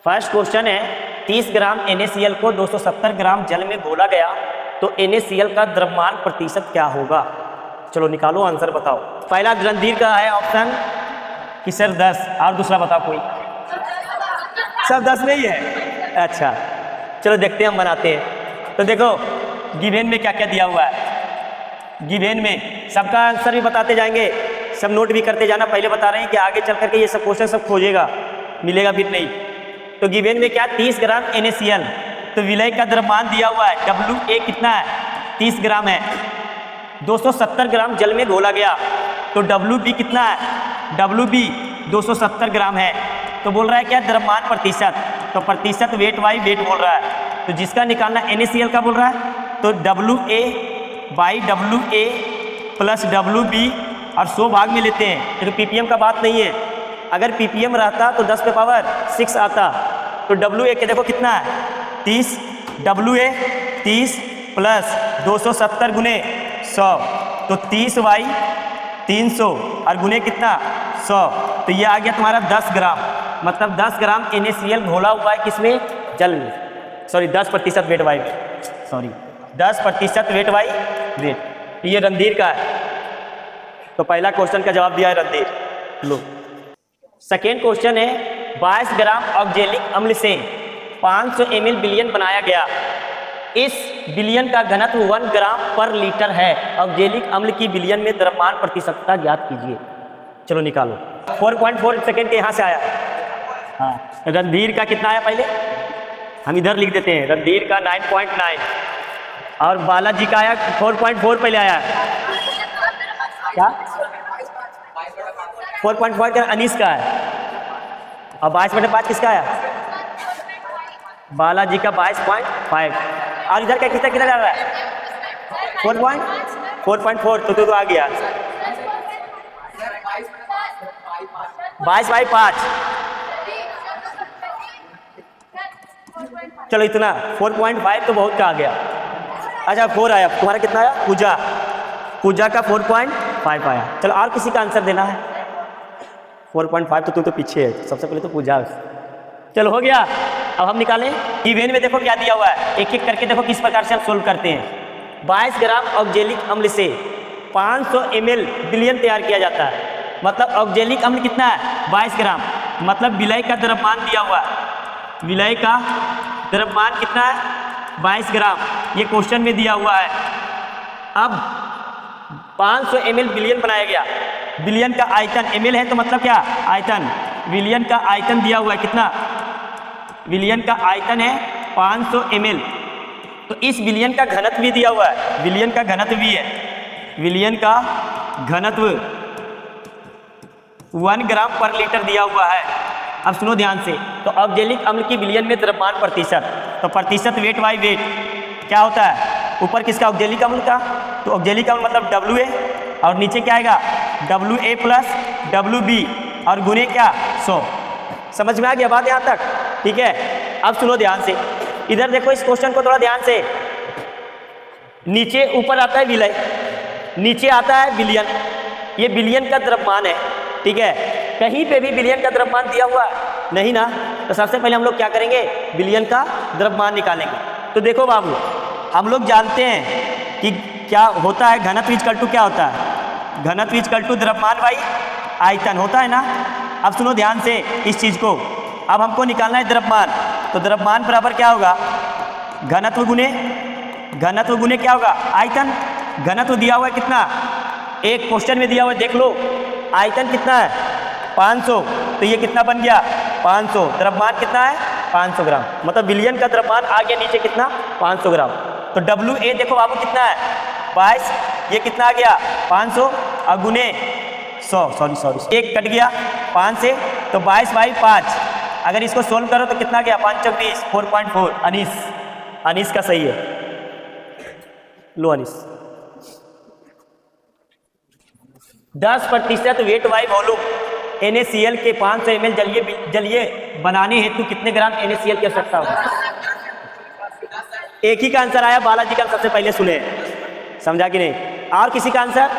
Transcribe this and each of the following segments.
First question है 30 ग्राम NaCl को 270 ग्राम जल में घोला गया तो NaCl का द्रव्यमान प्रतिशत क्या होगा। चलो निकालो आंसर बताओ। पहला रणधीर का है ऑप्शन कि सर 10 और दूसरा बताओ कोई। सब 10 में ही है। अच्छा चलो देखते हैं हम बनाते हैं। तो देखो गिवन में क्या क्या दिया हुआ है। गिवन में सबका आंसर भी बताते जाएंगे, सब नोट भी करते जाना। पहले बता रहे हैं कि आगे चल करके ये सब क्वेश्चन सब खोजेगा, मिलेगा भी नहीं। तो गिवन में क्या 30 ग्राम NaCl, तो विलय का द्रव्यमान दिया हुआ है WA कितना है 30 ग्राम है। 270 ग्राम जल में घोला गया तो WB कितना है, WB 270 ग्राम है। तो बोल रहा है क्या द्रव्यमान प्रतिशत, तो प्रतिशत वेट बाई वेट बोल रहा है। तो जिसका निकालना NaCl का बोल रहा है तो WA by WA plus WB और 100 भाग में लेते हैं। तो ppm का बात नहीं है, अगर ppm रहता तो 10 पे पावर 6 आता। तो WA के देखो कितना है 30, WA 30 प्लस 270 गुने 100 तो 30 बाई 300 और गुने कितना 100, तो ये आ गया तुम्हारा 10 ग्राम। मतलब 10 ग्राम NaCl घोला हुआ है किसमें, जल में। Sorry 10% weight by wait, sorry 10% weight by wait. ये रणधीर का है। तो पहला क्वेश्चन का जवाब दिया है रणधीर। लो सेकेंड क्वेश्चन है 22 ग्राम ऑक्जेलिक अम्ल से 500 ml विलयन बनाया गया। इस विलयन का घनत्व 1 ग्राम पर लीटर है। ऑक्जेलिक अम्ल की विलयन में द्रव्यमान प्रतिशतता ज्ञात कीजिए। चलो निकालो। 4.4 सेकेंड के यहाँ से आया। हाँ रणधीर का कितना आया पहले हम इधर लिख देते हैं। रणधीर का 9.9 और बालाजी का आया 4.4 पहले आया क्या 4.4 का अनीस का है और 22/5 किसका आया बालाजी का 22.5 और इधर का कितना कितना जा रहा है 4.4 तो आ गया 22/5। चलो इतना 4.5 तो बहुत का आ गया। अच्छा 4 आया तुम्हारा कितना आया पूजा का 4.5 आया। चलो और किसी का आंसर देना है। 4.5 तो तुम तो पीछे है, सबसे पहले तो पूजा। चलो हो गया। अब हम निकालें गिवन में देखो क्या दिया हुआ है, एक एक करके देखो किस प्रकार से हम सोल्व करते हैं। 22 ग्राम ऑक्जेलिक अम्ल से 500 ml विलयन तैयार किया जाता है। मतलब ऑक्जेलिक अम्ल कितना है 22 ग्राम, मतलब विलय का द्रव्यमान दिया हुआ है। विलय का द्रव्यमान कितना है 22 ग्राम, ये क्वेश्चन में दिया हुआ है। अब 500 ml विलयन बनाया गया। विलयन का आयतन ml है तो मतलब क्या आयतन, विलयन का आयतन दिया हुआ है कितना, विलयन का आयतन है 500 ml। तो इस विलयन का घनत्व भी दिया हुआ है, विलयन का घनत्व भी है। विलयन का घनत्व 1 ग्राम पर लीटर दिया हुआ है। अब सुनो ध्यान से। तो ऑक्जेलिक अम्ल की विलयन में द्रव्यमान प्रतिशत, तो प्रतिशत वेट बाई वेट क्या होता है, ऊपर किसका ऑक्जेलिक अम्ल का, तो ऑक्जेलिक अम्ल मतलब WA और नीचे क्या आएगा WA प्लस WB और गुने क्या 100। समझ में आ गया बात यहाँ तक, ठीक है। अब सुनो ध्यान से, इधर देखो इस क्वेश्चन को थोड़ा ध्यान से। नीचे ऊपर आता है विलय, नीचे आता है विलयन, ये विलयन का द्रव्यमान है, ठीक है। कहीं पे भी विलयन का द्रव्यमान दिया हुआ नहीं ना, तो सबसे पहले हम लोग क्या करेंगे विलयन का द्रव्यमान निकालेंगे। तो देखो बाबू हम लोग जानते हैं कि क्या होता है, घनत्व इक्वल टू क्या होता है, घनत्व इक्वल टू द्रव्यमान बाई आयतन होता है ना। अब सुनो ध्यान से इस चीज़ को। अब हमको निकालना है द्रव्यमान, तो द्रव्यमान बराबर क्या होगा घनत्व गुने क्या होगा आयतन। घनत्व दिया हुआ है कितना, एक क्वेश्चन में दिया हुआ है देख लो, आयतन कितना है 500, तो ये कितना बन गया 500। द्रव्यमान कितना है 500 ग्राम, मतलब विलयन का द्रव्यमान आ गया नीचे कितना 500 ग्राम। तो WA देखो बाबू कितना है 22, ये कितना आ गया 500 और गुने 100, सॉरी एक कट गया 5 से, तो 22/5। अगर इसको सोल्व करो तो कितना गया 5 × 20 4.4। अनीस का सही है। लो अनीस 10% वेट बाई वॉल्यूम NaCl के 500 ml जलीय बनाने हेतु कितने ग्राम NaCl की आवश्यकता होगी। एक ही का आंसर आया बालाजी का, सबसे पहले सुने, समझा कि नहीं। और किसी का आंसर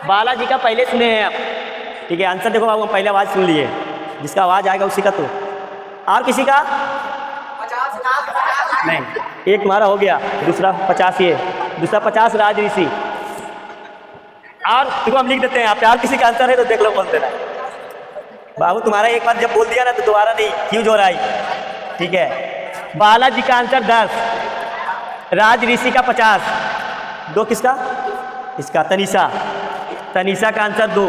बालाजी का पहले सुने हैं आप, ठीक है। आंसर देखो बाबू, हम पहले आवाज़ सुन लिए, जिसका आवाज़ आएगा उसी का तो और किसी का? नहीं, एक हमारा हो गया, दूसरा 50 ये, दूसरा 50 राज ऋषि। और देखो हम लिख देते हैं यहाँ पे, और किसी का आंसर है तो देख लो बोल देना। बाबू तुम्हारा एक बार जब बोल दिया ना तो दोबारा नहीं, क्यों जो रहा है, ठीक है। बालाजी का आंसर 10, राज ऋषि का 50, 2 किसका? इसका तनीषा, तनीषा का आंसर 2।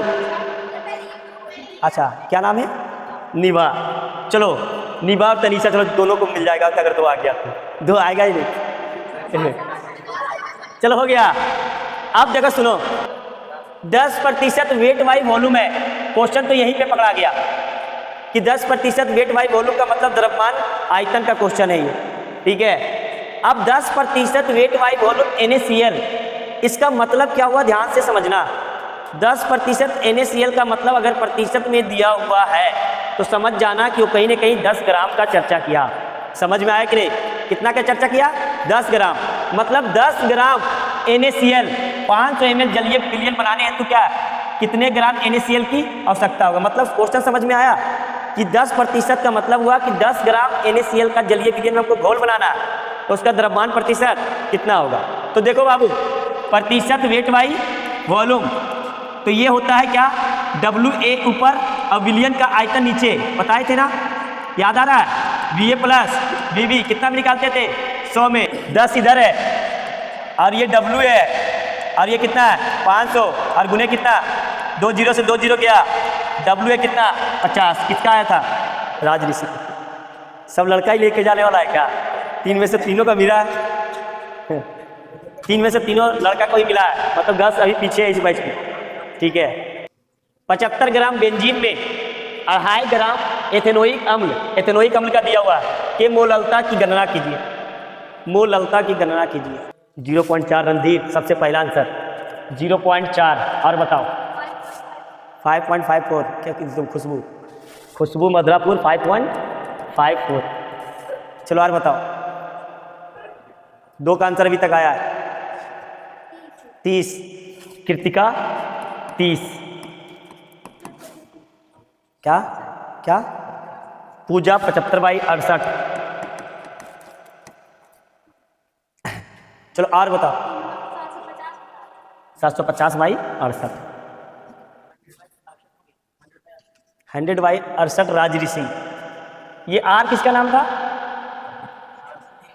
अच्छा क्या नाम है? निभा। चलो निभा और तनीषा, चलो दोनों को मिल जाएगा अगर 2 आ गया तो, 2 आएगा ही नहीं। चलो हो गया। अब देखो सुनो, 10% वेट बाई वॉल्यूम है, क्वेश्चन तो यहीं पे पकड़ा गया कि 10% वेट बाई वॉल्यूम का मतलब द्रव्यमान आयतन का क्वेश्चन है ये, ठीक है। अब 10% वेट बाई वॉल्यूम NaCl, इसका मतलब क्या हुआ ध्यान से समझना। 10% NaCl का मतलब अगर प्रतिशत में दिया हुआ है तो समझ जाना कि वो कहीं ना कहीं 10 ग्राम का चर्चा किया। समझ में आया कि नहीं? कितना का चर्चा किया? 10 ग्राम। मतलब 10 ग्राम NaCl 500 ml जलीय विलयन बनाने हैं तो क्या कितने ग्राम NaCl की आवश्यकता होगा। मतलब क्वेश्चन समझ में आया कि 10% का मतलब हुआ कि 10 ग्राम NaCl का जलीय विलयन में हमको घोल बनाना है तो उसका द्रव्यमान प्रतिशत कितना होगा। तो देखो बाबू, प्रतिशत वेट बाई वॉल्यूम, तो ये होता है क्या? WA ऊपर और विलयन का आयतन नीचे, बताए थे ना, याद आ रहा है? VA प्लस VB कितना में निकालते थे? 100 में, 10 इधर है और ये WA है और ये कितना है? 500 और गुने कितना? 2 जीरो से 2 जीरो गया, WA कितना? 50। किसका आया था? राज ऋषि। सब लड़का ही लेके जाने वाला है क्या? 3 में से तीनों का मिला है, 3 में से तीनों लड़का को ही मिला है, मतलब 10 अभी पीछे है इस बैच में, ठीक है। 75 ग्राम बेंजीन में 2.5 ग्राम एथेनोइक अम्ल का दिया हुआ है कि मोललता की गणना कीजिए, मोललता की गणना कीजिए। 0.4 रणधीर, सबसे पहला आंसर 0.4। और बताओ 5.54 क्या? तुम खुशबू मधुरापुर 5.54। चलो और बताओ, 2 का आंसर अभी तक आया है। 30, कृतिका 30, क्या क्या? पूजा 75/68। चलो और बताओ, 750/68, 100/68 राज ऋषि। ये आर किसका नाम था?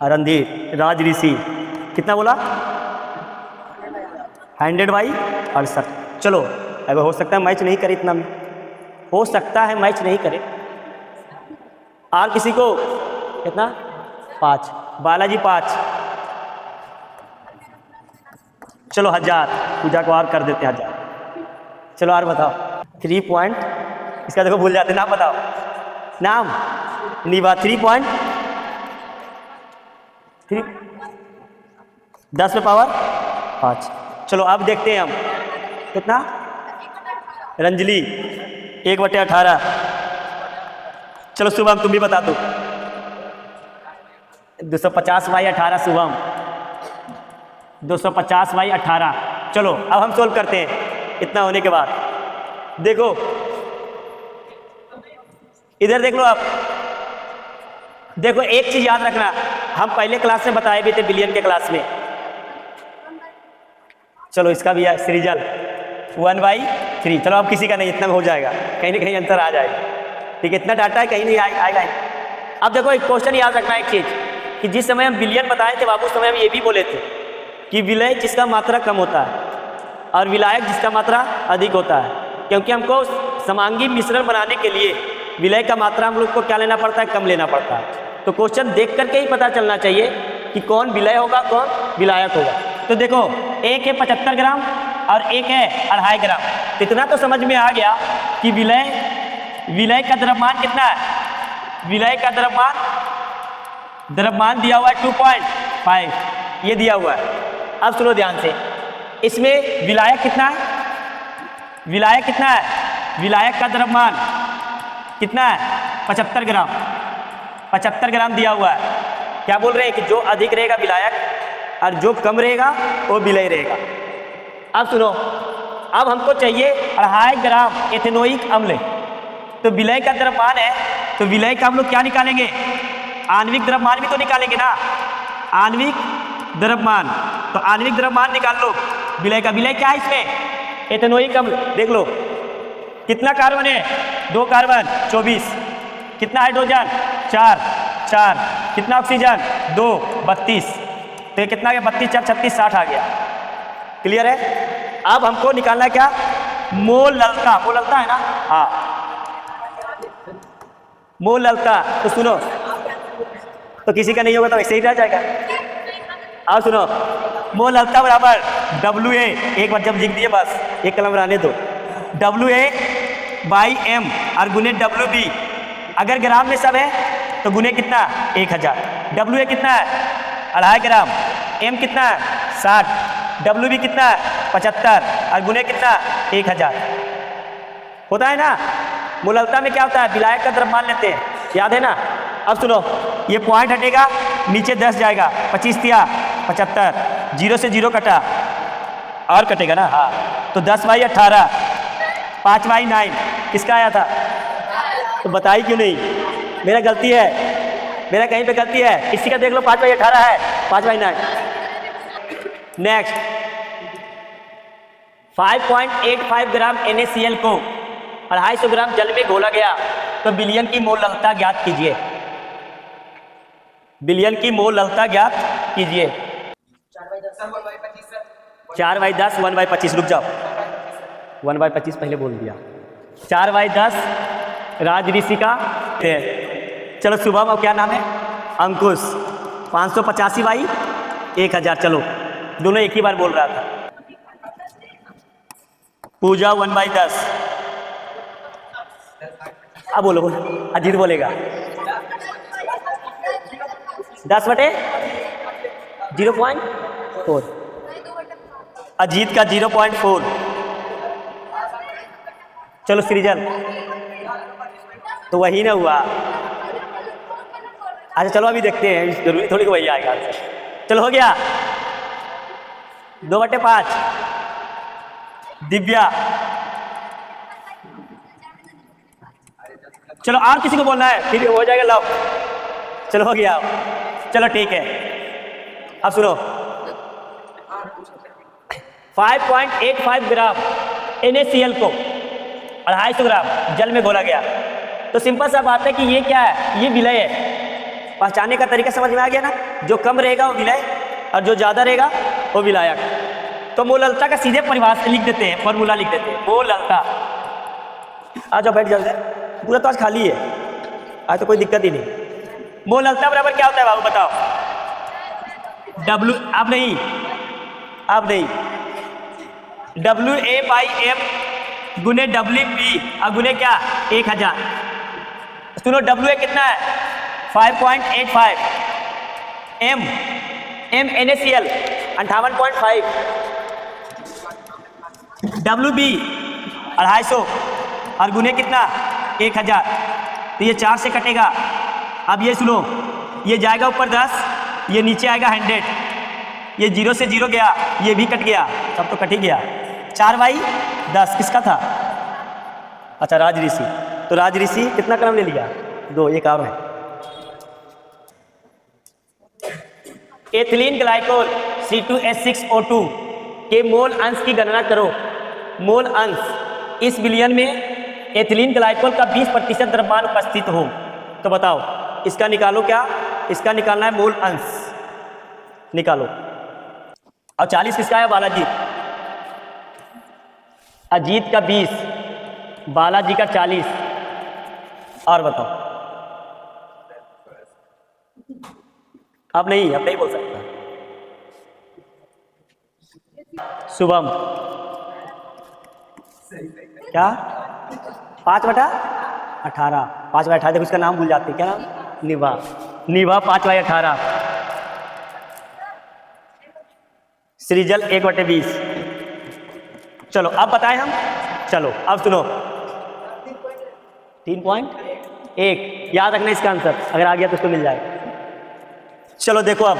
रणधीर, राज ऋषि। कितना बोला? 100/68। चलो अगर हो सकता है मैच नहीं करे, इतना में हो सकता है मैच नहीं करे। और किसी को कितना? 5, बालाजी 5। चलो 1000, पूजा को और कर देते हैं 1000। चलो और बताओ 3 पॉइंट, इसका देखो भूल जाते, नाम बताओ, नाम निभा 3.3, 10 में पावर 5। चलो अब देखते हैं हम कितना? रंजली 1/18। चलो शुभम तुम भी बता दो। 250/18 शुभम, 250/18। चलो अब हम सोल्व करते हैं। इतना होने के बाद देखो इधर देख लो आप, देखो एक चीज याद रखना, हम पहले क्लास में बताए भी थे बिलियन के क्लास में। चलो इसका भी है सृजल 1/3। चलो अब किसी का नहीं, इतना में हो जाएगा, कहीं ना कहीं आंसर आ जाएगा, ठीक है। इतना डाटा है, कहीं नहीं आएगा। अब देखो एक क्वेश्चन याद रखना एक चीज कि जिस समय हम बिलियन बताए थे बाबू, उस समय हम ये भी बोले थे कि विलय जिसका मात्रा कम होता है और विलायक जिसका मात्रा अधिक होता है, क्योंकि हमको समांगी मिश्रण बनाने के लिए विलय का मात्रा हम लोग को क्या लेना पड़ता है? कम लेना पड़ता है। तो क्वेश्चन देख करके ही पता चलना चाहिए कि कौन विलय होगा कौन विलायक होगा। तो देखो एक है 75 ग्राम और एक है 2.5 ग्राम। तो इतना तो समझ में आ गया कि विलय का द्रव्यमान कितना है? विलय का द्रव्यमान दिया हुआ है 2.5, ये दिया हुआ है। अब सुनो ध्यान से, इसमें विलायक कितना है? विलायक कितना है? विलायक का द्रव्यमान कितना है? 75 ग्राम। 75 ग्राम दिया हुआ है। क्या बोल रहे हैं कि जो अधिक रहेगा विलायक और जो कम रहेगा वो विलय रहेगा। अब सुनो, अब हमको चाहिए 2.5 ग्राम एथेनोइक अम्ल, तो विलय का द्रव्यमान है तो विलय का हम लोग क्या निकालेंगे, आणविक द्रव्यमान भी तो निकालेंगे ना, आणविक द्रव्यमान। तो आणविक द्रव्यमान निकाल लो विलय का। विलय क्या है इसमें, एथेनोइक अम्ल। देख लो कितना कार्बन है, 2 कार्बन 24, कितना हाइड्रोजन 4 4, कितना ऑक्सीजन 2 32, तो ये कितना आ गया 32 4 36 60 आ गया। क्लियर है। अब हमको निकालना है क्या, मोललता। मोललता है ना, हाँ मोललता। तो सुनो, तो किसी का नहीं होगा तो ऐसे ही रह जाएगा। अब सुनो, मोललता बराबर WA, एक बार जब लिख दिए बस एक कलम रहने दो, WA/m और गुने WB। अगर ग्राम में सब है तो गुने कितना 1000। WA कितना है 2.5 ग्राम, M कितना है 60, WB कितना है 75 और गुने कितना 1000 होता है ना। मोललता में क्या होता है, विलायक का द्रव्यमान लेते हैं, याद है ना। अब सुनो, ये पॉइंट हटेगा, नीचे 10 जाएगा, 25 तिया 75, 0 से 0 कटा और कटेगा ना, हाँ। तो 10/18, 5/9 किसका आया था, तो बताई क्यों नहीं, मेरा गलती है, मेरा कहीं पे गलती है। किसी का देख लो 5/18 है, 5/9। नेक्स्ट 5.85 ग्राम NaCl को 250 ग्राम जल में घोला गया तो विलयन की मोललता ज्ञात कीजिए। विलयन की मोललता ज्ञात कीजिए। 4/10 1/25, रुक जाओ 1/25 पहले बोल दिया। 4/10 राज ऋषि का है। चलो शुभम, अब क्या नाम है, अंकुश। 585/1000, चलो दोनों एक ही बार बोल रहा था। पूजा 1/10, अब बोलो बोलो, अजीत बोलेगा 10/0.4, अजीत का 0.4। चलो सृजल, तो वही ना हुआ। अच्छा चलो अभी देखते हैं, जरूरी थोड़ी वही आएगा। चलो हो गया 2/5, दिव्या। चलो और किसी को बोलना है, फिर हो जाएगा लव। चलो हो गया, चलो ठीक है। अब सुनो, 5.85 ग्राम NaCl को 250 ग्राम जल में घोला गया। तो सिंपल सा बात है कि ये क्या है, ये विलय है। पहचानने का तरीका समझ में आ गया ना, जो कम रहेगा वो विलय और जो ज़्यादा रहेगा वो विलायक। तो मोललता का सीधे परिभाषा लिख देते हैं, फॉर्मूला लिख देते हैं। मोललता, आ जाओ बैठ जाओ, पूरा तो आज खाली है, आज तो कोई दिक्कत ही नहीं। मोललता बराबर क्या होता है बाबू बताओ, W, अब नहीं WA/m गुने WB और गुने क्या 1000। सुनो WA कितना है 5.85, M NaCl 58.5, WB 250 और गुने कितना 1000। तो ये 4 से कटेगा। अब ये सुनो, ये जाएगा ऊपर 10, ये नीचे आएगा 100, ये 0 से 0 गया, ये भी कट गया, सब तो कट ही गया। 4/10 किसका था, अच्छा राज ऋषि। तो राज ऋषि कितना क्रम ले लिया 2, एक और है। एथिलीन ग्लाइकोल C2H6O2 के मोल अंश की गणना करो। मोल अंश, इस विलयन में एथिलीन ग्लाइकोल का 20% द्रव्यमान उपस्थित हो तो बताओ इसका निकालो। क्या इसका निकालना है, मोल अंश निकालो। और 40 किसका है, बालाजी। अजीत का 20, बालाजी का 40। और बताओ, अब नहीं बोल सकता। शुभम क्या 5/18, 5/18, देखो इसका नाम भूल जाते क्या नाम, निभा 5/18। सृजल 1/20। चलो अब बताएं हम, चलो अब सुनो 3.1 याद रखना इसका आंसर, अगर आ गया तो उसको मिल जाएगा। चलो देखो, अब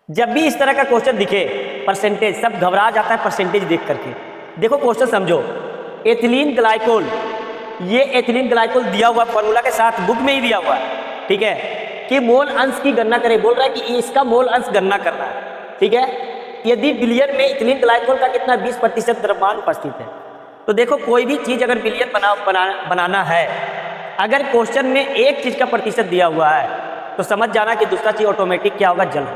जब भी इस तरह का क्वेश्चन दिखे, परसेंटेज, सब घबरा जाता है परसेंटेज देख करके। देखो क्वेश्चन समझो, एथिलीन ग्लाइकोल ये एथिलीन ग्लाइकोल दिया हुआ फॉर्मूला के साथ बुक में ही दिया हुआ है, ठीक है, कि मोल अंश की गणना करें। बोल रहा है कि इसका मोल अंश गणना करना है, ठीक है। यदि बिलियन में एथिलीन ग्लाइकोल का कितना 20% द्रव्यमान उपस्थित है। तो देखो कोई भी चीज़ अगर बिलियन बनाना है, अगर क्वेश्चन में एक चीज़ का प्रतिशत दिया हुआ है तो समझ जाना कि दूसरा चीज़ ऑटोमेटिक क्या होगा, जल।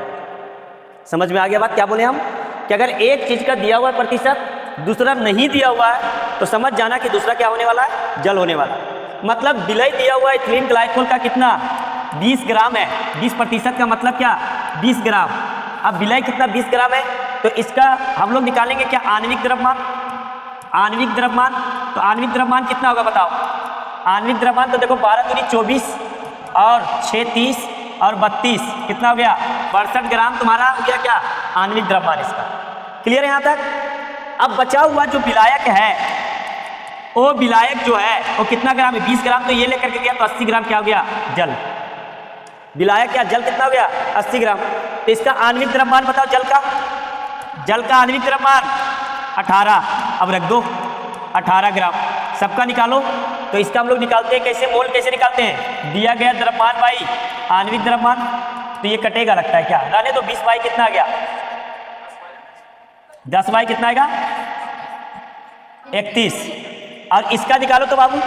समझ में आ गया बात? क्या बोले हम कि अगर एक चीज़ का दिया हुआ प्रतिशत दूसरा नहीं दिया हुआ है तो समझ जाना कि दूसरा क्या होने वाला है, जल होने वाला है। मतलब विलय दिया हुआ एथिलीन ग्लाइकोल का कितना 20 ग्राम है, 20% का मतलब क्या 20 ग्राम। अब विलय कितना 20 ग्राम है, तो इसका हम लोग निकालेंगे क्या आणविक द्रव्यमान। आणविक द्रव्यमान, तो आणविक द्रव्यमान कितना होगा बताओ। आणविक द्रव्यमान तो देखो 12 दूनी 24 और 6 30 और 32 कितना हो गया 62 ग्राम तुम्हारा हो गया क्या आणविक द्रव्यमान इसका। क्लियर है यहाँ तक? अब बचा हुआ जो विलायक है, वो विलायक जो है वो कितना ग्राम है 20 ग्राम, तो ये लेकर के गया तो 80 ग्राम क्या हो गया जल। विलायक क्या जल कितना हो गया 80 ग्राम। तो इसका आणविक द्रव्यमान बताओ जल का। जल का आणविक द्रव्यमान 18, अब रख दो 18 ग्राम, सबका निकालो। तो इसका हम लोग निकालते हैं कैसे, मोल कैसे निकालते हैं, दिया गया द्रव्यमान बाई आणविक द्रव्यमान। तो ये कटेगा लगता है क्या, रहने तो 20 बाई कितना आ गया 10 बाई कितना आएगा 31। और इसका निकालो तो बाबू,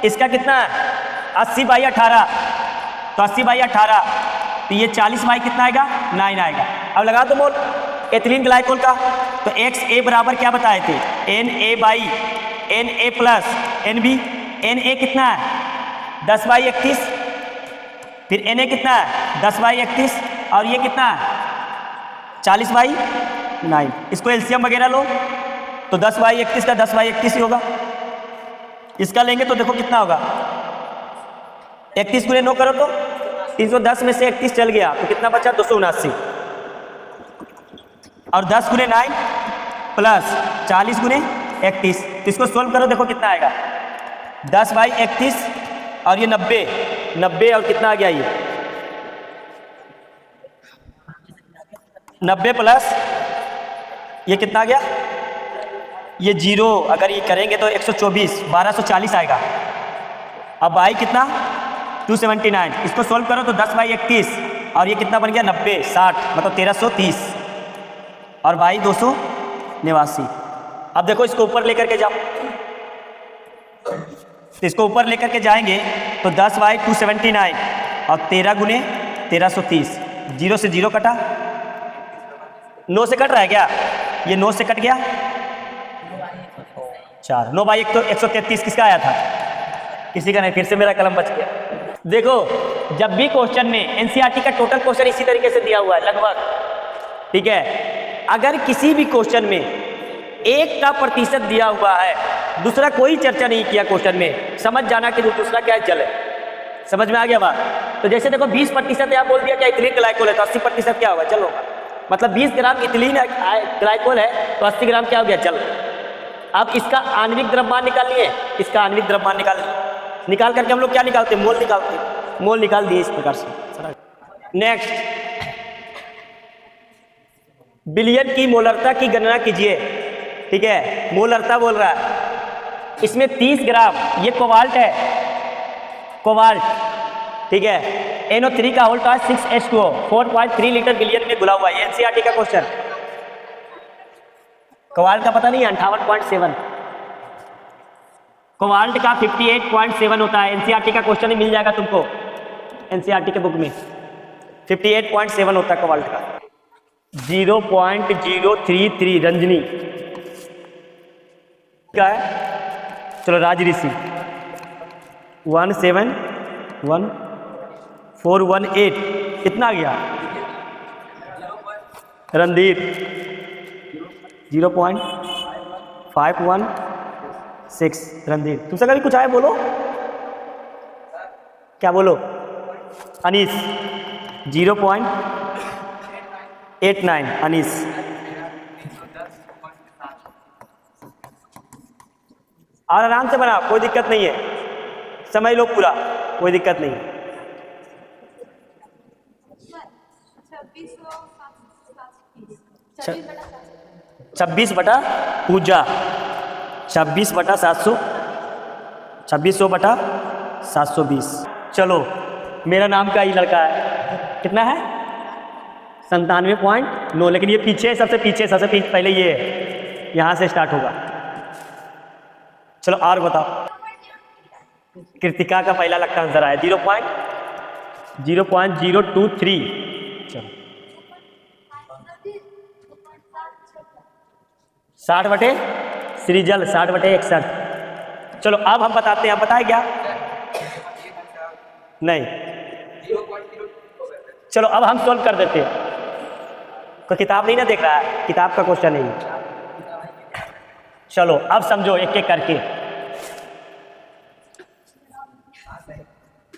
इसका कितना है 80 बाई 18, तो 80 बाई 18 तो ये 40 बाई कितना आएगा 9 आएगा। अब लगा दो मोल एथिलीन ग्लाइकोल का। तो XA बराबर क्या बताए थे Na by Na plus NB। Na कितना है 10 बाई 31, फिर Na कितना है 10 बाई 31 और ये कितना है 40 बाई 9। इसको एलसीएम वगैरह लो तो 10 बाई 31 का 10 बाई 31 ही होगा। इसका लेंगे तो देखो कितना होगा 31 गुणे 9 करो तो 310 में से 31 चल गया तो कितना बचा 279, और 10 गुणे 9 प्लस 40 गुणे 31, तो इसको सोल्व करो देखो कितना आएगा 10 बाई 31 और ये 90 और कितना आ गया ये 90 प्लस ये कितना आ गया ये 0, अगर ये करेंगे तो 124 1240 आएगा। अब आई कितना 279, इसको सोल्व करो तो 10 बाई 31 और ये कितना बन गया 90 60 मतलब 1330 और बाई 289। अब देखो इसको ऊपर लेकर के जाओ, तो इसको ऊपर लेकर के जाएंगे तो 10 बाई 279 और 13 गुने 1330, 0 से 0 कटा, 9 से कट रहा है क्या, ये 9 से कट गया 4, 9 बाई 1 तो 133 किसका आया था किसी का नहीं, फिर से मेरा कलम बच गया। देखो जब भी क्वेश्चन में एनसीईआरटी का टोटल क्वेश्चन इसी तरीके से दिया हुआ है लगभग, ठीक है, अगर किसी भी क्वेश्चन में एक का प्रतिशत दिया हुआ है, दूसरा कोई चर्चा नहीं किया क्वेश्चन में, समझ जाना कि दूसरा क्या है जल है। समझ में आ गया बात? तो जैसे देखो 20% यहाँ बोल दिया क्या इथिलीन ग्लाइकोल है तो 80% क्या होगा जल होगा। मतलब 20 ग्राम इथिलीन ग्लाइकोल है तो 80 ग्राम क्या हो गया जल। अब इसका आणविक द्रव्यमान निकाल लिए, इसका आणविक द्रव्यमान निकाल करके हम लोग क्या निकालते हैं, मोल निकालते हैं। मोल निकाल दिए इस प्रकार से। नेक्स्ट, बिलियन की मोलरता की गणना कीजिए, ठीक है, मोलरता बोल रहा है। इसमें 30 ग्राम ये कोबाल्ट है, कोबाल्ट, ठीक है, NO3 का whole toss 6H2O 4.3 litre billion में घुला हुआ है। एनसीईआरटी का क्वेश्चन, कोबाल्ट का पता नहीं 58.7, कोबाल्ट का 58.7 होता है। एनसीईआरटी का क्वेश्चन ही मिल जाएगा तुमको, एनसीईआरटी के बुक में 58.7 होता है कोबाल्ट का। 0.033 रंजनी क्या है, चलो राज ऋषि 171418 कितना आ गया, रणधीर 0.516 रणधीर। तुमसे कभी कुछ आए बोलो, क्या बोलो, अनीस 0.89 अनीस। और आराम से बना, कोई दिक्कत नहीं है, समझ लो पूरा, कोई दिक्कत नहीं। 26 बटा पूजा 26 बटा 700 2600/720। चलो मेरा नाम का ही लड़का है, कितना है 97.9, लेकिन ये पीछे सबसे पीछे पहले ये है, यहाँ से स्टार्ट होगा। चलो और बताओ। कृतिका का पहला लगता आंसर आया 0.023। चलो 60 सृजल 60/61। चलो अब हम बताते हैं, आप बताए क्या? नहीं, चलो अब हम सॉल्व कर देते हैं। तो किताब नहीं ना देख रहा है, किताब का क्वेश्चन नहीं। चलो अब समझो एक एक करके।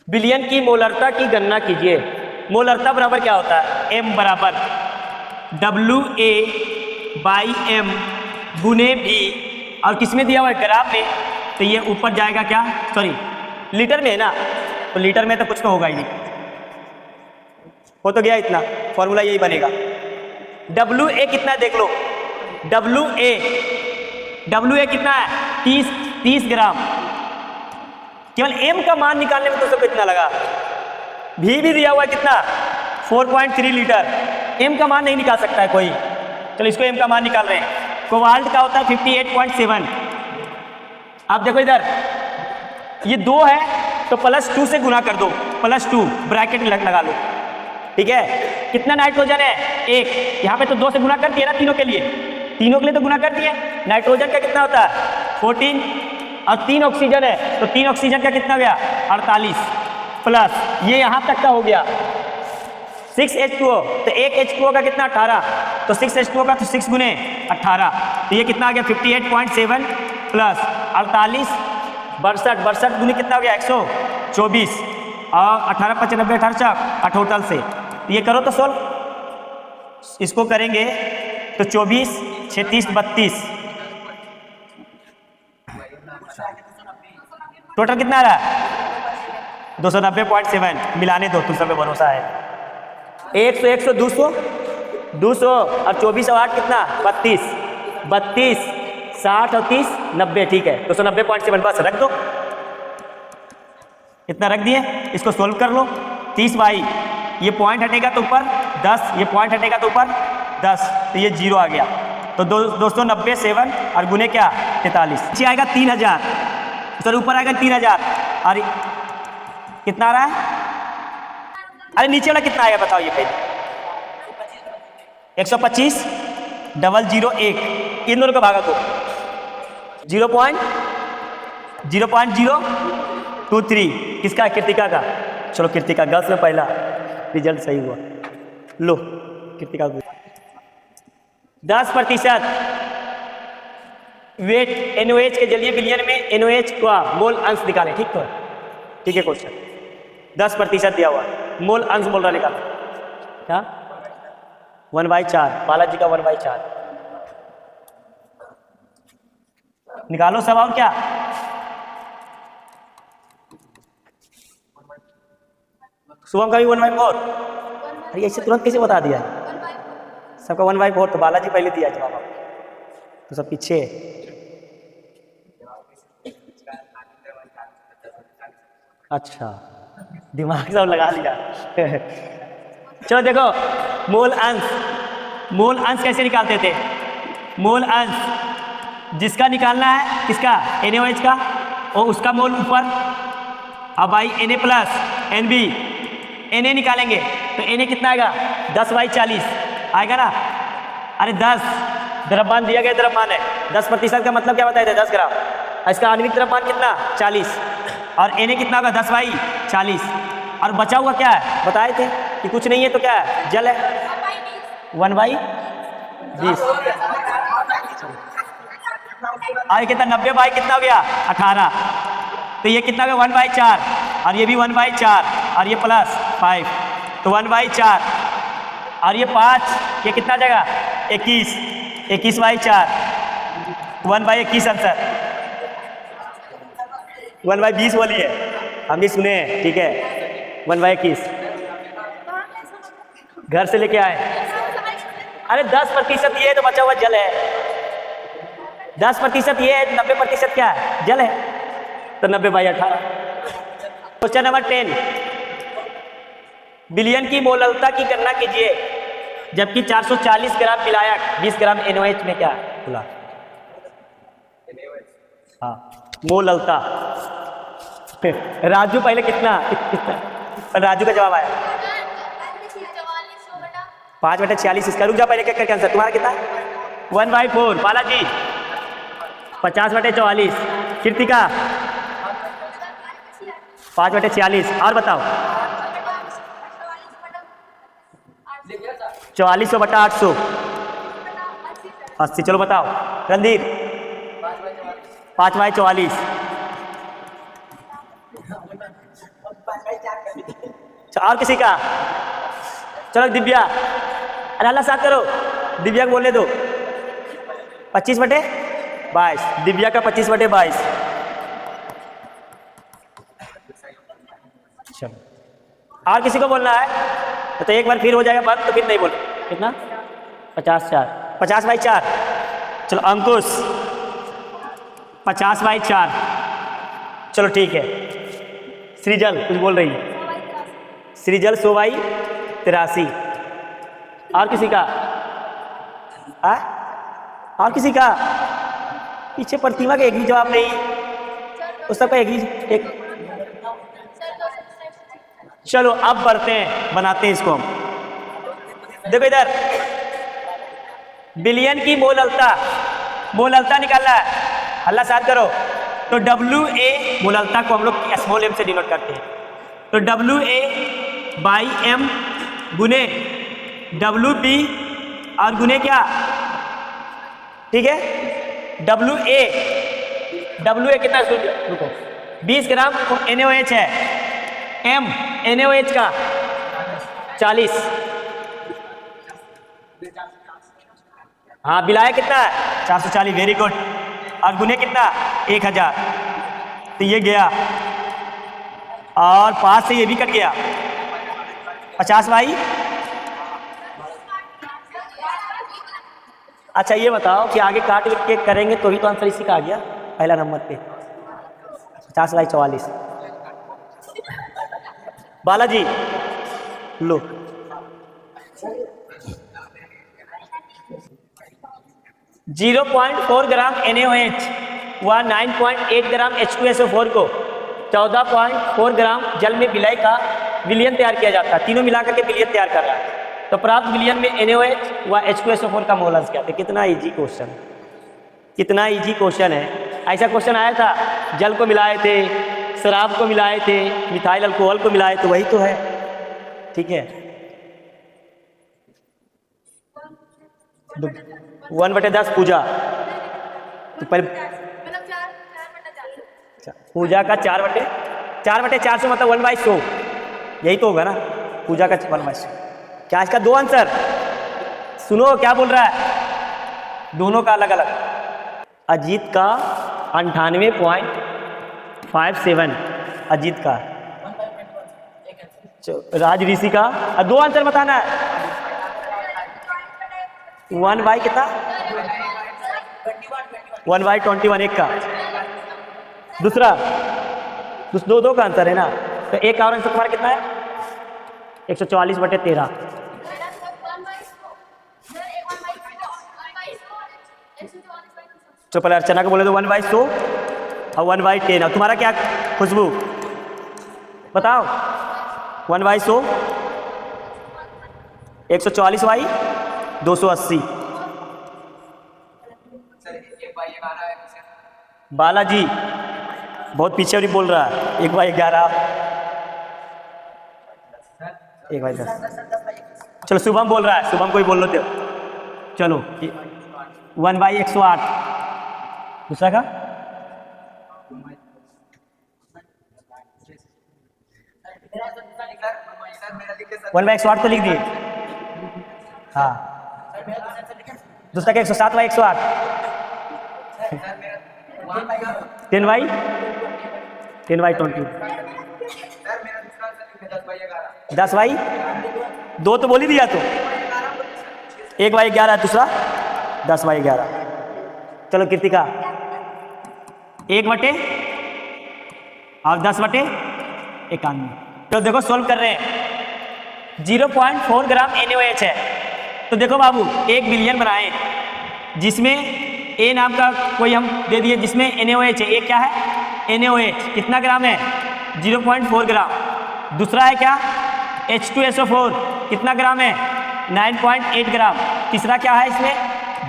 विलयन की मोलरता की गणना कीजिए। मोलरता बराबर क्या होता है? m बराबर WA/m गुने भी, और किसमें दिया हुआ है? ग्राम में। तो ये ऊपर जाएगा क्या, सॉरी लीटर में है ना, तो लीटर में तो कुछ तो होगा ही नहीं, हो तो गया इतना, फॉर्मूला यही बनेगा। WA कितना है देख लो, WA कितना है? 30 ग्राम। केवल m का मान निकालने में तो सबको इतना लगा। भी दिया हुआ है कितना? 4.3 लीटर। m का मान नहीं निकाल सकता है कोई। चलो इसको m का मान निकाल रहे हैं। कोबाल्ट का होता है 58.7। अब देखो इधर ये 2 है तो +2 से गुना कर दो, +2 ब्रैकेट लगा लो, ठीक है। कितना नाइट्रोजन है? 1। यहाँ पे तो 2 से गुना कर दिया ना, तीनों के लिए तो गुना कर दिए। नाइट्रोजन का कितना होता है? 14, और 3 ऑक्सीजन है तो 3 ऑक्सीजन का कितना गया? 48, प्लस ये यहाँ तक का हो गया 6H2O, तो 1 H2O का कितना? 18, तो 6H2O का तो 6 गुने 18, तो ये कितना आ गया? 58.7 प्लस 48, 62 गुने कितना हो गया? 124, और 18 × 5 = 90, 18 से। तो ये करो तो सोल्व, इसको करेंगे तो 24, 36, 32, टोटल कितना आ रहा है? 290.7। मिलाने दो, तुम सब पे भरोसा है। 100, 100, 200, 200 और 24 और 8 कितना? 32, 60 और 30, 90, ठीक है। 290.7 बस रख दो, इतना रख दिए। इसको सोल्व कर लो। 30/, ये पॉइंट हटेगा तो ऊपर 10, ये पॉइंट हटेगा तो ऊपर 10, तो ये 0 आ गया। तो 297 और गुने क्या? 43। नीचे आएगा 3000, सर ऊपर आएगा 3000, और कितना आ रहा है? अरे नीचे वाला कितना आएगा बताओ ये पहले? 125,001, इन दोनों का भागा दो, 0.023। किसका? कृतिका का। चलो कृतिका गर्ल्स में पहला रिजल्ट सही हुआ। लो कृतिका 10% वेट NOH के जलीय विलयन में NOH का मोल अंश निकालें, ठीक तो? ठीक है क्वेश्चन, 10% दिया हुआ, मोल अंश बोल रहा निकालो। क्या? 1/4, बालाजी का 1/4 निकालो सब। और क्या? शुभम का भी 1/4। अरे ऐसे तुरंत कैसे बता दिया? सबका 1/4, तो बालाजी पहले दिया जवाब, तो सब पीछे। अच्छा, दिमाग सब लगा लिया। चलो देखो, मोल अंश कैसे निकालते थे? मोल अंश जिसका निकालना है, किसका? NaOH का, और उसका मोल ऊपर, अब भाई Na प्लस NB, Na निकालेंगे तो Na कितना आएगा? 10/40 आएगा ना। अरे 10 द्रव्यमान दिया गया, द्रव्यमान है 10% का मतलब क्या बताए थे? 10 ग्राम। इसका आणविक द्रव्यमान कितना? 40, और Na कितना होगा? 10/40, और बचा हुआ क्या है? बताए थे कि कुछ नहीं है तो क्या है? जल है, 1/20। और कितना? 90 कितना हो गया? 18, तो ये कितना हो गया? 1/4, और ये भी 1/4, और ये प्लस 5, तो 1/4, और ये 5, ये कितना जाएगा? 21, 21/4, 1/21 आंसर। 1/20 बोलिए, हम भी सुने हैं, ठीक है। 1/21 घर से लेके आए। अरे 10% ये है तो बचा हुआ जल है, 10% ये है, 90% क्या है? जल है। तो 90/18। क्वेश्चन नंबर 10, बिलियन की मोललता की गणना कीजिए जबकि 440 ग्राम विलायक 20 ग्राम NaOH में क्या खुला। हाँ, मोललता। राजू पहले कितना राजू का जवाब आया 5/46। इसका रुक जा, पहले क्या आंसर तुम्हारा कितना 1/4। बालाजी 50/44। कृतिका 5/46। और बताओ 4400/800 80। चलो बताओ रणधीर 5/44। और किसी का? चलो दिव्या, अरे अल्लाह साथ करो, दिव्या को बोलने दो। 25/22। दिव्या का 25/22। चलो और किसी को बोलना है तो एक बार फिर हो जाएगा बंद, तो फिर नहीं बोलो। कितना 50/4। 50/4। चलो अंकुश 50/4। चलो ठीक है। सृजल कुछ बोल रही है। सृजल 100/83। और किसी का? और किसी का? पीछे प्रतिमा का एक भी जवाब नहीं, उस सबका एक ही एक। चलो अब बढ़ते हैं, बनाते हैं इसको हम। देखो इधर, बिलियन की मोललता निकालना है। अल्लाह साथ करो। तो WA मोललता को हम लोग स्मॉल m से डिनोट करते हैं। तो WA/m गुने WB और गुने क्या, ठीक है, WA कितना रुको 20 ग्राम NaOH है, M NaOH का 40। हाँ बिलाया कितना है 440। Very good. और गुने कितना 1000। तो ये गया और 5 से ये भी कट गया 50/। अच्छा ये बताओ कि आगे काट के करेंगे तो ही तो आंसर इसी का आ गया पहला नंबर पे 50/44। बालाजी लो 0.4 ग्राम NaOH व 9.8 ग्राम H2SO4 को 14.4 ग्राम जल में विलय का विलयन तैयार किया जाता है। तीनों मिलाकर के विलयन तैयार कर रहा है। तो प्राप्त विलयन में NaOH व H2SO4 का मोलस क्या है। कितना इजी क्वेश्चन, कितना इजी क्वेश्चन है। ऐसा क्वेश्चन आया था, जल को मिलाए थे, शराब को मिलाए थे, मिथाइल अल्कोहल को मिलाए, तो वही तो है। ठीक है 1/10 पूजा। तो पहले पूजा का 4/400 मतलब 1/100, यही तो होगा ना पूजा का 1/100। क्या इसका 2 आंसर? सुनो क्या बोल रहा है, दोनों का अलग अलग। अजीत का 98.57 अजीत का। राज ऋषि का 2 आंसर बताना है। 1/, कितना 1/21 एक का। दूसरा दो का आंसर है ना, तो एक और आंसर तुम्हारा कितना है 144/13। तो पहले अर्चना को बोले तो 1/100 और 1/10। और तुम्हारा क्या खुशबू बताओ 1/100 144/280। बालाजी बहुत पीछे भी बोल रहा है 1/11 1/10। चलो शुभम बोल रहा है, शुभम को ही बोल लो तो। चलो 1/108। दूसरा का 1/108 तो लिख दिए। हाँ दूसरा का 107/108। 10/20। 10/2 तो बोल ही दिया तो 1/11 दूसरा 10/11। चलो कृतिका 1/, और 10/91। तो देखो सोल्व कर रहे हैं। 0.4 ग्राम NaOH है। तो देखो बाबू 1 बिलियन बनाए जिसमें A नाम का कोई हम दे दिए जिसमें NaOH है। एक क्या है NaOH, कितना ग्राम है 0.4 ग्राम। दूसरा है क्या H2SO4, कितना ग्राम है 9.8 ग्राम। तीसरा क्या है इसमें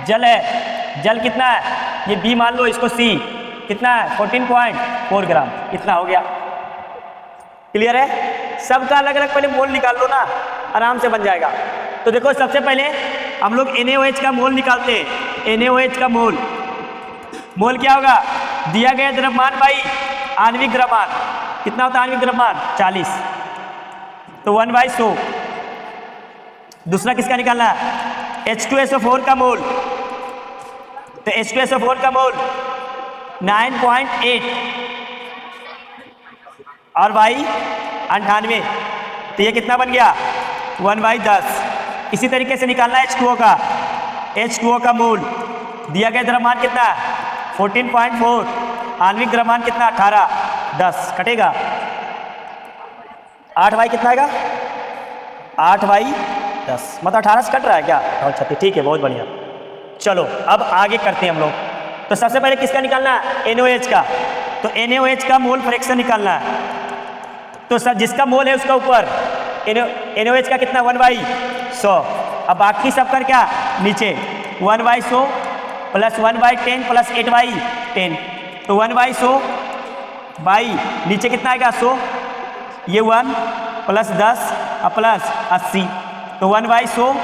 जल है, जल कितना है ये B मान लो, इसको C कितना है 14.4 ग्राम। इतना हो गया। क्लियर है? सबका अलग अलग पहले मोल निकाल लो ना, आराम से बन जाएगा। तो देखो सबसे पहले हम लोग NaOH का मोल निकालते हैं। NaOH का मोल क्या होगा दिया गया द्रव्यमान बाई आणविक द्रव्यमान। कितना होता है आणविक द्रव्यमान 40, तो 1/100। दूसरा किसका निकालना है H2SO4 का मोल। तो H2SO4 का मोल 9.8 और बाई 98, तो ये कितना बन गया 1/10। इसी तरीके से निकालना है H2O का मोल। दिया गया द्रव्यमान कितना 14.4, आणविक द्रव्यमान कितना 18, 10 कटेगा 8/, कितना आएगा 8/10, मतलब 18 से कट रहा है क्या? अच्छा ठीक है, बहुत बढ़िया। चलो अब आगे करते हैं हम लोग। तो सबसे पहले किसका निकालना है NaOH का। तो NaOH का मोल फ्रैक्शन निकालना है। तो सर जिसका मोल है उसका ऊपर NaOH का कितना 1/100। अब बाकी सब कर क्या नीचे 1/100 प्लस 1/10 प्लस 8/10, तो 1/100 बाई नीचे कितना आएगा 100, ये 1 प्लस 10 और प्लस 80, तो 1/100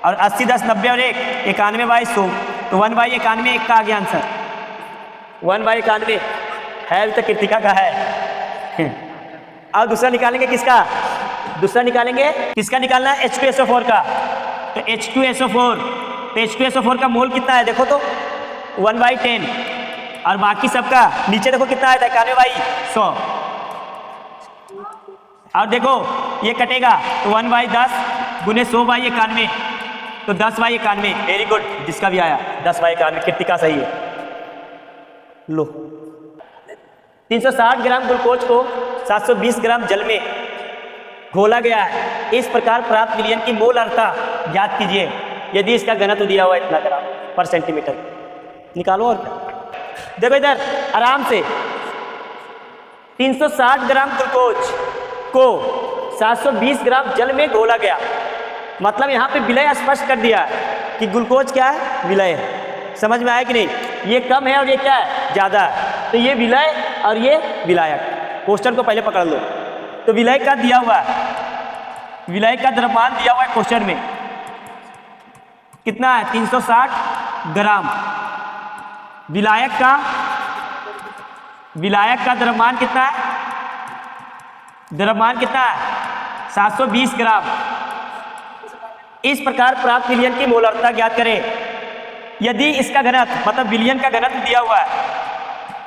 और 80 10 90 और 1 91/100, तो 1/91 1 का आ गया आंसर। 1/91 है, अभी तक कृतिका का है। अब दूसरा निकालेंगे किसका, दूसरा निकालेंगे किसका निकालना है H2SO4 का। तो H2SO4 का मोल कितना है देखो तो 1/10 और बाकी सबका नीचे देखो कितना आया था 91/100। और देखो ये कटेगा तो 1/10 गुने 100/91, तो 10/91। वेरी गुड, जिसका भी आया 10/91 कृतिका सही है। लो 360 ग्राम ग्लूकोज को 720 ग्राम जल में घोला गया है। इस प्रकार प्राप्त विलयन की मोल अर्था ज्ञात कीजिए यदि इसका घनत्व दिया हुआ इतना ग्राम पर सेंटीमीटर। निकालो और क्या। देखो इधर आराम से 360 ग्राम ग्लूकोज को 720 ग्राम जल में घोला गया, मतलब यहाँ पे विलय स्पष्ट कर दिया कि ग्लूकोज क्या है विलय है। समझ में आया कि नहीं? ये कम है और ये क्या है ज़्यादा है, तो ये विलय और ये विलायक। क्वेश्चन को पहले पकड़ लो। तो विलय का दिया हुआ है, विलय का द्रव्यमान दिया हुआ है क्वेश्चन में कितना है 360 ग्राम। विलायक का द्रव्यमान कितना है, द्रव्यमान कितना है 720 ग्राम। इस प्रकार प्राप्त विलयन की मोलरता ज्ञात करें यदि इसका घनत्व, मतलब विलयन का घनत्व दिया हुआ है,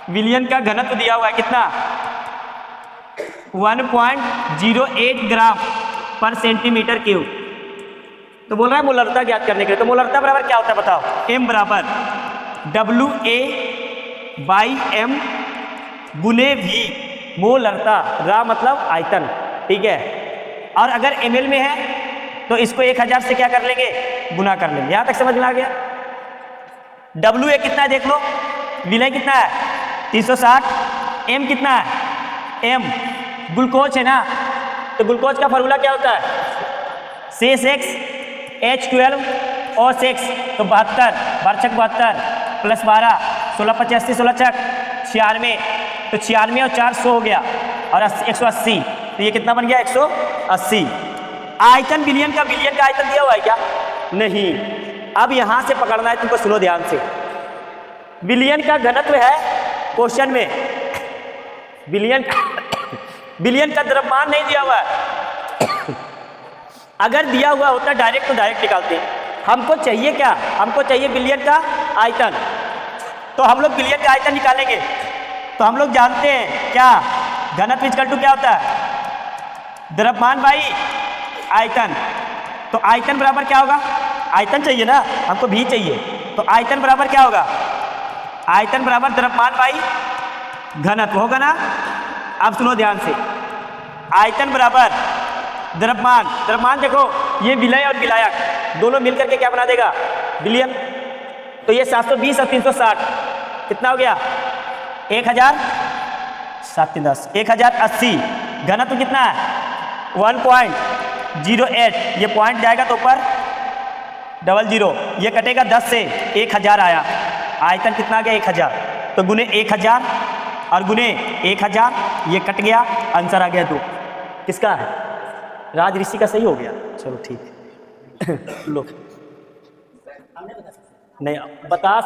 विलयन का घनत्व दिया हुआ है कितना 1.08 ग्राम पर सेंटीमीटर क्यूब। तो बोल रहा है मोलरता ज्ञात करने के लिए। तो मोलरता बराबर क्या होता है बताओ, M बराबर WA/M गुने V मोलरता, रा मतलब आयतन, ठीक है। और अगर ml में है तो इसको 1000 से क्या कर लेंगे गुना कर लेंगे। यहां तक समझ में आ गया। WA कितना है देख लो, विलय कितना है 360, M कितना है M ग्लूकोज है ना, तो ग्लूकोज का फॉर्मूला क्या होता है CH6H12O6, तो 72 12 72 प्लस 12 16 85 16 96, तो 96 और 400 हो गया और 180, तो ये कितना बन गया 180। आयतन विलयन का आयतन दिया हुआ है क्या? नहीं। अब यहां से पकड़ना है तुमको, सुनो ध्यान से। विलयन का घनत्व है क्वेश्चन में, विलयन का द्रव्यमान नहीं दिया हुआ है। अगर दिया हुआ होता डायरेक्ट तो डायरेक्ट निकालते। हमको चाहिए क्या, हमको चाहिए विलयन का आयतन, तो हम लोग विलयन का आयतन निकालेंगे। तो हम लोग जानते हैं क्या घनत्व इक्वल टू क्या होता है द्रव्यमान बाई आयतन। तो आयतन बराबर क्या होगा, आयतन चाहिए ना हमको, भी चाहिए, तो आयतन बराबर क्या होगा, आयतन बराबर द्रव्यमान बाई घनत्व होगा ना। अब सुनो ध्यान से, आयतन बराबर द्रव्यमान, द्रव्यमान देखो ये विलय और विलायक दोनों मिलकर के क्या बना देगा, विलयन। तो ये 720 और 360 कितना हो गया, 1000, 7 10 1080। घनत्व कितना है 1.08, ये पॉइंट जाएगा तो ऊपर 00, ये कटेगा 10 से 1000 आया, आयतन कितना आ गया 1000, तो गुने 1000 और गुने 1000, ये कट गया, आंसर आ गया 2। किसका है, राज ऋषि का सही हो गया। चलो ठीक है लो नहीं बता